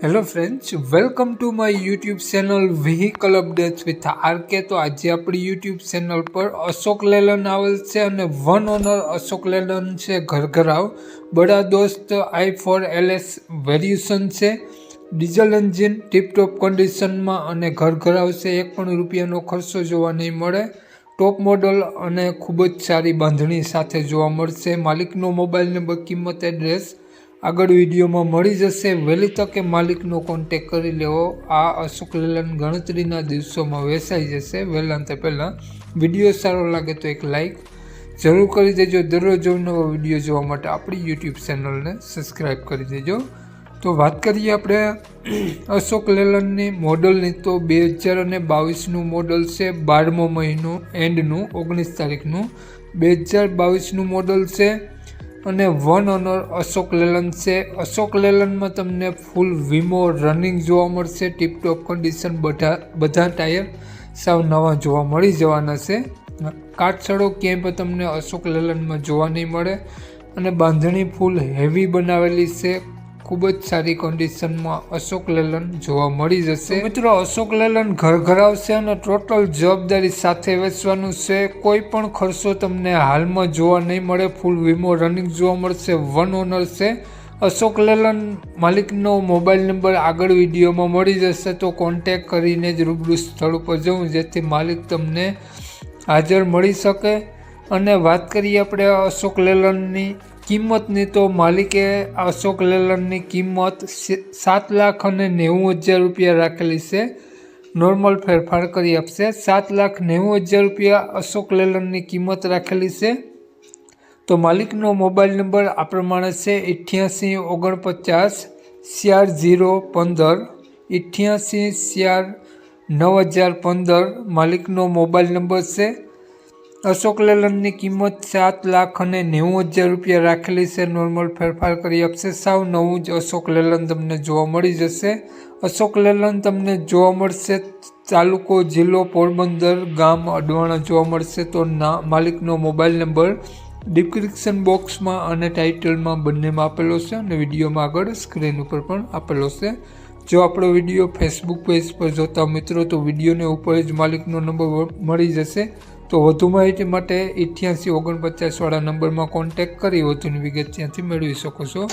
Hello friends, welcome to my YouTube channel vehicle updates with RK. તો આજે આપણી YouTube channel પર અશોક લેલન આવેલ છે અને વન ઓનર અશોક લેલન છે ઘરઘરાવ। બડા દોસ્ત i4 LS વેરિએશન છે, ડીઝલ એન્જિન ટીપટોપ કન્ડિશનમાં અને ઘરઘરાવ છે। એક પણ રૂપિયાનો ખર્ચો જોવા નહીં મળે। ટોપ મોડલ અને ખૂબ જ સારી બાંધણી સાથે જોવા મળશે। માલિકનો મોબાઈલ નંબર, કિંમત, એડ્રેસ આગળ વિડીયોમાં મળી જશે। વહેલી તકે માલિકનો કોન્ટેક કરી લેવો। આ અશોક લેલન ગણતરીના દિવસોમાં વેચાઈ જશે વહેલાંતે પહેલાં। વિડીયો સારો લાગે તો એક લાઇક જરૂર કરી દેજો। દરરોજ નવો વિડીયો જોવા માટે આપણી યુટ્યુબ ચેનલને સબસ્ક્રાઈબ કરી દેજો। તો વાત કરીએ આપણે અશોક લેલનની મોડલની, તો 2022નું મોડલ છે। 12મો મહિનો એન્ડનું 19 તારીખનું 2022નું મોડલ છે અને વન ઓનર અશોક લેલન છે। અશોક લેલનમાં તમને ફૂલ વીમો રનિંગ જોવા મળશે। ટીપટોપ કન્ડિશન, બધા ટાયર સાવ નવા જોવા મળી જવાના છે। કાટછડો ક્યાંય પણ તમને અશોક લેલનમાં જોવા નહીં મળે અને બાંધણી ફૂલ હેવી બનાવેલી છે। ખૂબ જ સારી કન્ડિશનમાં અશોક લેલન જોવા મળી જશે। મિત્રો, અશોક લેલન ઘરઘરાવ છે અને ટોટલ જવાબદારી સાથે વેચવાનું છે। કોઈ પણ ખર્ચો તમને હાલમાં જોવા નહીં મળે। ફૂલ વીમો રનિંગ જોવા મળશે। વન ઓનર છે અશોક લેલન। માલિકનો મોબાઈલ નંબર આગળ વિડીયોમાં મળી જશે, તો કોન્ટેક કરીને જ રૂબરૂ સ્થળ ઉપર જવું જેથી માલિક તમને હાજર મળી શકે। અને વાત કરીએ આપણે અશોક લેલનની કિંમતની, તો માલિકે અશોક લેલનની કિંમત 7,90,000 રૂપિયા રાખેલી છે। નોર્મલ ફેરફાર કરી આપશે। 7,90,000 રૂપિયા અશોક લેલનની કિંમત રાખેલી છે। તો માલિકનો મોબાઈલ નંબર આ પ્રમાણે છે 8849 4015 88 9015 માલિકનો મોબાઈલ નંબર છે। અશોક લેલનની કિંમત 7,90,000 રૂપિયા રાખેલી છે। નોર્મલ ફેરફાર કરી આપશે। સાવ નવું જ અશોક લેલન તમને જોવા મળી જશે। અશોક લેલન તમને જોવા મળશે તાલુકો, જિલ્લો પોરબંદર, ગામ અડવાણા જોવા મળશે। તો માલિકનો મોબાઈલ નંબર ડિસ્ક્રિપ્શન બોક્સમાં અને ટાઇટલમાં બંનેમાં આપેલો છે અને વિડીયોમાં આગળ સ્ક્રીન ઉપર પણ આપેલો છે। જો આપણો વિડીયો ફેસબુક પેજ પર જોતા મિત્રો, તો વિડીયોને ઉપર જ માલિકનો નંબર મળી જશે। તો વધુ માહિતી માટે 8849 વાળા નંબરમાં કોન્ટેક કરી વધુની વિગત ત્યાંથી મેળવી શકો છો।